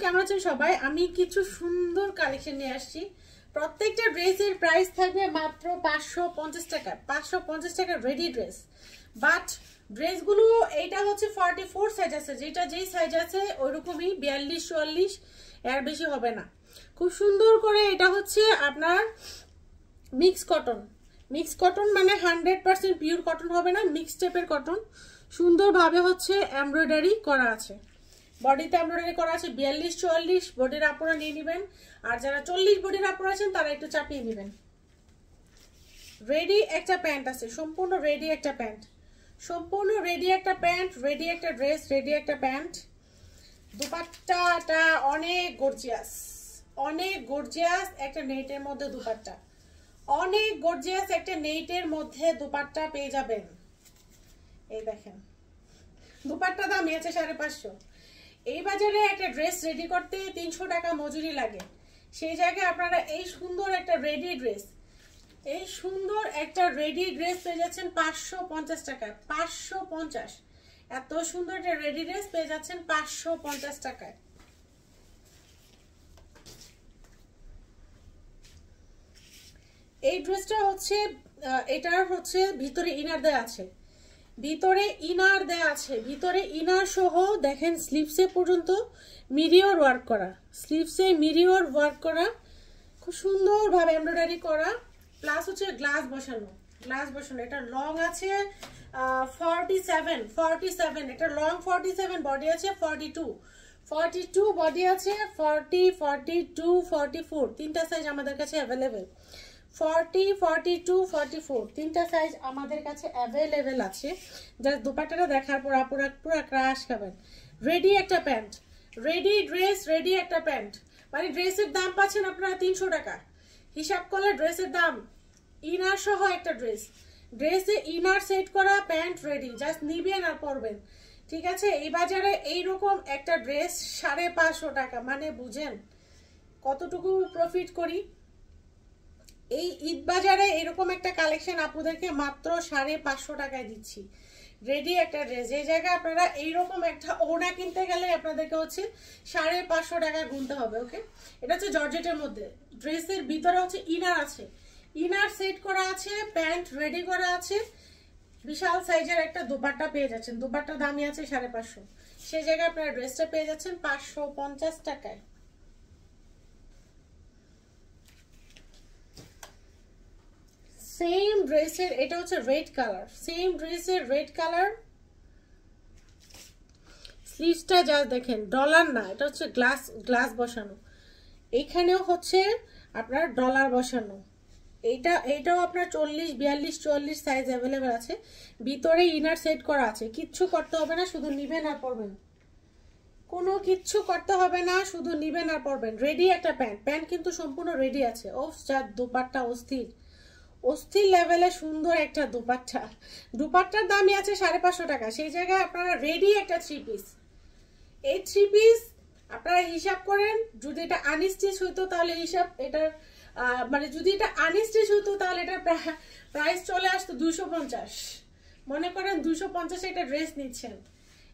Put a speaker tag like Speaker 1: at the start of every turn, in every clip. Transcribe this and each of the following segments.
Speaker 1: কেমন আছেন সবাই? আমি কিছু সুন্দর কালেকশন নিয়ে আসছি। প্রত্যেকটা ড্রেসের প্রাইস থাকবে মাত্র 550 টাকা। 550 টাকা রেডি ড্রেস। বাট ড্রেসগুলো এইটা হচ্ছে 44 সাইজ আছে, যেটা যেই সাইজ আছে ওইরকমই 42 44 এর বেশি হবে না। খুব সুন্দর করে এটা হচ্ছে আপনার মিক্স কটন। মিক্স কটন মানে 100% পিওর কটন হবে না, মিক্স টাইপের কটন। সুন্দরভাবে হচ্ছে এমব্রয়ডারি করা আছে, বডিতে এমব্রয়ডারি করা আছে। 42 44 বডির আপনারা নিয়ে নেবেন, আর যারা 40 বডির আপনারা আছেন তারা একটু চাপিয়ে নেবেন। রেডি একটা প্যান্ট আছে, সম্পূর্ণ রেডি একটা প্যান্ট, সম্পূর্ণ রেডি একটা প্যান্ট, রেডি একটা ড্রেস, রেডি একটা প্যান্ট। দুপাট্টাটা অনেক গর্জিয়াস, অনেক গর্জিয়াস একটা নেটের মধ্যে দুপাট্টা, অনেক গর্জিয়াস একটা নেটের মধ্যে দুপাট্টা পেয়ে যাবেন। এই দেখেন দুপাট্টা দাম আছে 550। এই বাজারে একটা ড্রেস রেডি করতে 300 টাকা মজুরি লাগে, সেই জায়গায় আপনারা এই সুন্দর একটা রেডি ড্রেস, এই সুন্দর একটা রেডি ড্রেস পেয়ে যাচ্ছেন 550 টাকায়। 550, এত সুন্দর একটা রেডি ড্রেস পেয়ে যাচ্ছেন 550 টাকায়। এই ড্রেসটা হচ্ছে এটার হচ্ছে ভিতরে ইনার দেয়া আছে, ভিতরে ইনার দেয়া আছে, ভিতরে ইনার সহ দেখেন স্লিভসে পর্যন্ত মিরিওর ওয়ার্ক করা, স্লিভসে মিরিওর ওয়ার্ক করা, খুব সুন্দরভাবে এমব্রয়ডারি করা, প্লাস হচ্ছে গ্লাস বসানো, গ্লাস বসানো। এটা লং আছে 47, এটা লং 47, বডি আছে 42 বডি আছে 40 42 44, তিনটা সাইজ আমাদের কাছে অ্যাভেলেবেল। 40 42 44 তিনটা সাইজ আমাদের কাছে অ্যাভেলেবেল আছে। জাস্ট দুপাট্টাটা দেখার পর পুরো ক্রাশ খাবেন। রেডি একটা প্যান্ট, রেডি ড্রেস, রেডি একটা প্যান্ট, মানে ড্রেসের দাম পাচ্ছেন আপনারা 300 টাকা। হিসাব করলে ড্রেসের দাম, ইনার সহ একটা ড্রেস, ড্রেসে ইনার সেট করা, প্যান্ট রেডি, জাস্ট নিবেন আর পরবেন। ঠিক আছে, এই বাজারে এইরকম একটা ড্রেস 550 টাকা, মানে বুঝেন কতটুকু প্রফিট করি। এই ঈদ বাজারে এরকম একটা কালেকশন আপনাদেরকে মাত্র 550 টাকায় দিচ্ছি। রেডি একটা ড্রেস, এই জায়গায় আপনারা এইরকম একটা ওড়না কিনতে গেলে আপনাদেরকে হচ্ছে 550 টাকা গুনতে হবে। ওকে, এটা হচ্ছে জর্জেটের মধ্যে, ড্রেসের ভিতরে হচ্ছে ইনার আছে, ইনার সেট করা আছে, প্যান্ট রেডি করা আছে, বিশাল সাইজের একটা দুপাট্টা পেয়ে যাচ্ছেন। দুপাট্টার দামই আছে 550, সেই জায়গায় আপনারা ড্রেসটা পেয়ে যাচ্ছেন 550 টাকায়। সেম ড্রেসের এটা হচ্ছে রেড কালার, সেম ড্রেসের রেড কালার, স্লিভসটা যা দেখেন ডলার না, এটা হচ্ছে গ্লাস বসানো, এইখানেও হচ্ছে আপনার ডলার বসানো। এইটাও আপনার 40 42 44 সাইজ অ্যাভেলেবেল আছে, ভিতরে ইনার সেট করা আছে। কিচ্ছু করতে হবে না, শুধু নিবেন আর পরবেন, কোনো কিচ্ছু করতে হবে না, শুধু নিবেন আর পরবেন। রেডি একটা প্যান্ট, প্যান্ট কিন্তু সম্পূর্ণ রেডি আছে। ও যা দুপাট্টা অস্থির, অস্থির লেভেলে সুন্দর একটা দুপাট্টা, দুপাট্টার দামই আছে 550 টাকা, সেই জায়গায় আপনারা রেডি একটা 3 পিস। এই 3 পিস আপনারা হিসাব করেন, যদি এটা আনস্টিচ হইতো তাহলে হিসাব এটার মানে যদি এটা আনস্টিচ হইতো তাহলে এটার প্রাইস চলে আসতো 250। মনে করেন 250 একটা ড্রেস নিচ্ছেন,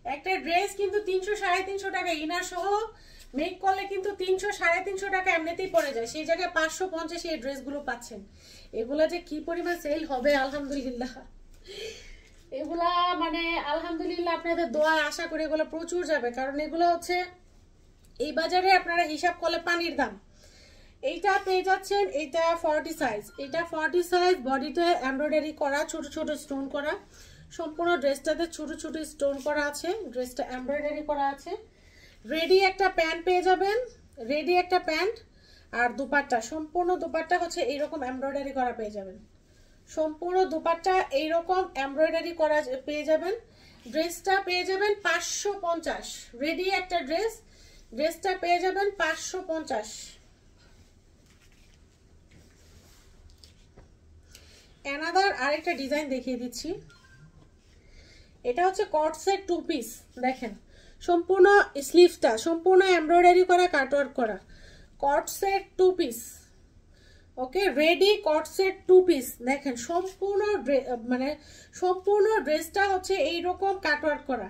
Speaker 1: একটা ড্রেস কিন্তু 300 350 টাকা ইনার সহ মেক করলে কিন্তু 300 350 টাকা এমনিতেই পড়ে যায়, সেই জায়গায় 550 এই ড্রেসগুলো পাচ্ছেন। এগুলা যে কি পরিমাণ সেল হবে আলহামদুলিল্লাহ, এগুলা মানে আলহামদুলিল্লাহ আপনাদের দোয়া আশা করি এগুলো প্রচুর যাবে, কারণ এগুলো হচ্ছে এই বাজারে আপনারা হিসাব করলে পানির দাম। এইটা পেয়ে যাচ্ছেন, এটা 40 সাইজ, এটা 40 সাইজ, বডিতে এমব্রয়ডারি করা, ছোট ছোট স্টোন করা, সম্পূর্ণ ড্রেসটাতে ছোট ছোট স্টোন করা আছে, ড্রেসটা এমব্রয়ডারি করা আছে। রেডি একটা প্যান্ট পেয়ে যাবেন, রেডি একটা প্যান্ট আর দুপাট্টা, সম্পূর্ণ দুপাট্টা হচ্ছে এইরকম এমব্রয়ডারি করা পেয়ে যাবেন, সম্পূর্ণ দুপাট্টা এইরকম এমব্রয়ডারি করা পেয়ে যাবেন। ড্রেসটা পেয়ে যাবেন 550, রেডি একটা ড্রেস, ড্রেসটা পেয়ে যাবেন 550। অ্যানাদার আরেকটা ডিজাইন দেখিয়ে দিচ্ছি, এটা হচ্ছে কট সেট 2 পিস, দেখেন সম্পূর্ণ স্লিভসটা সম্পূর্ণ এমব্রয়ডারি করা, কাটওয়ার্ক করা, কট সেট 2 পিস। ওকে, রেডি কট সেট 2 পিস, দেখেন সম্পূর্ণ মানে সম্পূর্ণ ড্রেসটা হচ্ছে এইরকম কাটওয়ার্ক করা,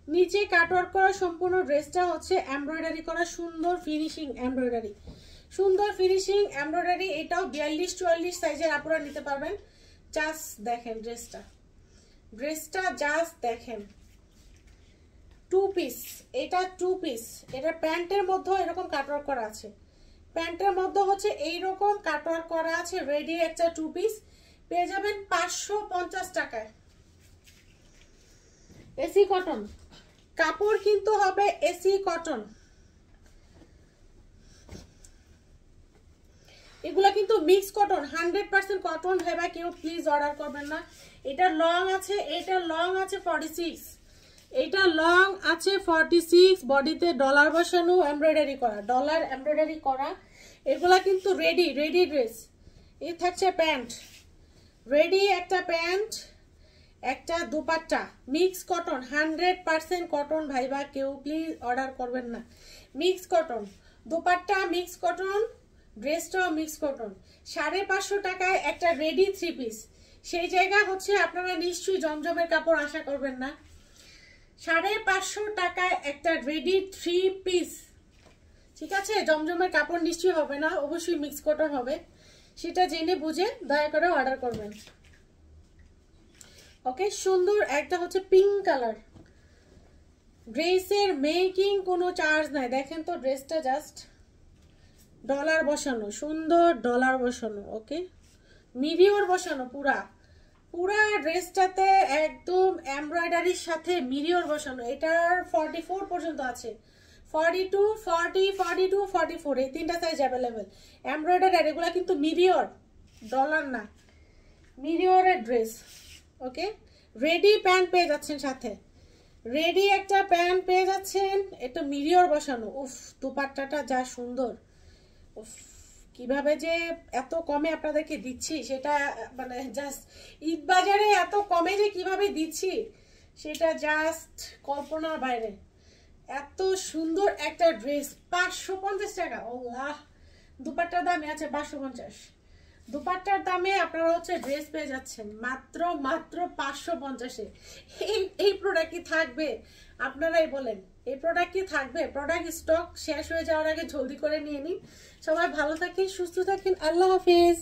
Speaker 1: নিচে কাটওয়ার্ক করা সম্পূর্ণ ড্রেসটা হচ্ছে এমব্রয়ডারি করা, সুন্দর ফিনিশিং এমব্রয়ডারি, সুন্দর ফিনিশিং এমব্রয়ডারি। এটাও 42-44 সাইজের আপনারা নিতে পারবেন। জাস্ট দেখেন ড্রেসটা, ড্রেসটা জাস্ট দেখেন। 2 পিস, এটা 2 পিস। এটা প্যান্টের মধ্যে এরকম কাটওয়ার্ক করা আছে, প্যান্টের মধ্যে হচ্ছে এইরকম কাটওয়ার্ক করা আছে। রেডি একটা 2 পিস পেয়ে যাবেন 550 টাকায়। এসি কটন কাপড় কিন্তু হবে, এসি কটন। এগুলা কিন্তু মিক্স কটন, 100% কটন। ভেবা কেউ প্লিজ অর্ডার করবেন না। এটা লং আছে, এটা লং আছে 46, এটা লং আছে 46। বডিতে ডলার বসানো, এমব্রয়ডারি করা, ডলার এমব্রয়ডারি করা। এগুলা কিন্তু রেডি ড্রেস। এই থাকছে প্যান্ট, রেডি একটা প্যান্ট, একটা দুপাট্টা, মিক্স কটন, 100% কটন। ভাইবা কেউ প্লিজ অর্ডার করবেন না। Mix cotton, dupatta mix cotton, ড্রেসটাও মিক্স কটন। 550 টাকায় একটা রেডি 3 পিস। সেই জায়গা হচ্ছে আপনারা নিশ্চয়ই জমজমের কাপড় আশা করবেন না। 550 টাকায় একটা রেডি 3 পিস, ঠিক আছে? জমজমের কাপড় নিশ্চয়ই হবে না, অবশ্যই মিক্স কটন হবে। সেটা জেনে বুঝে দয়া করে অর্ডার করবেন। ওকে, সুন্দর একটা হচ্ছে পিঙ্ক কালার। ড্রেসের মেকিং কোনো চার্জ নাই। দেখেন তো ড্রেসটা জাস্ট ডলার বসানো, সুন্দর ডলার বসানো। ওকে, মিরিওর বসানো, পুরা পুরা ড্রেসটাতে একদম এমব্রয়ডারির সাথে মিরিওর বসানো। এটার 44 পর্যন্ত আছে, 42, 40, 42, 44 এই 3টা সাইজ অ্যাভেলেবেল। এমব্রয়ডারি, এগুলা কিন্তু মিরিওর, ডলার না, মিরিওরের ড্রেস। ওকে, রেডি প্যান্ট পেয়ে যাচ্ছেন সাথে, রেডি একটা প্যান্ট পেয়ে যাচ্ছেন। এটা মিরিওর বসানো। উফ, দুপাট্টাটা যা সুন্দর। উফ, কিভাবে যে এত কমে আপনাদেরকে দিচ্ছি সেটা মানে জাস্ট, ঈদ বাজারে এত কমে যে কিভাবে দিচ্ছি সেটা জাস্ট কল্পনার বাইরে। এত সুন্দর একটা ড্রেস 550 টাকা। আল্লাহ, দুপাট্টার দামে আছে 550। দুপাট্টার দামে আপনারা হচ্ছে ড্রেস পেয়ে যাচ্ছেন মাত্র 550-এ। এই প্রোডাক্ট কি থাকবে? আপনারাই বলেন, এই প্রোডাক্ট কি থাকবে? প্রোডাক্ট স্টক শেষ হয়ে যাওয়ার আগে জলদি করে নিয়ে নিন। সবাই ভালো থাকেন, সুস্থ থাকেন। আল্লাহ হাফেজ।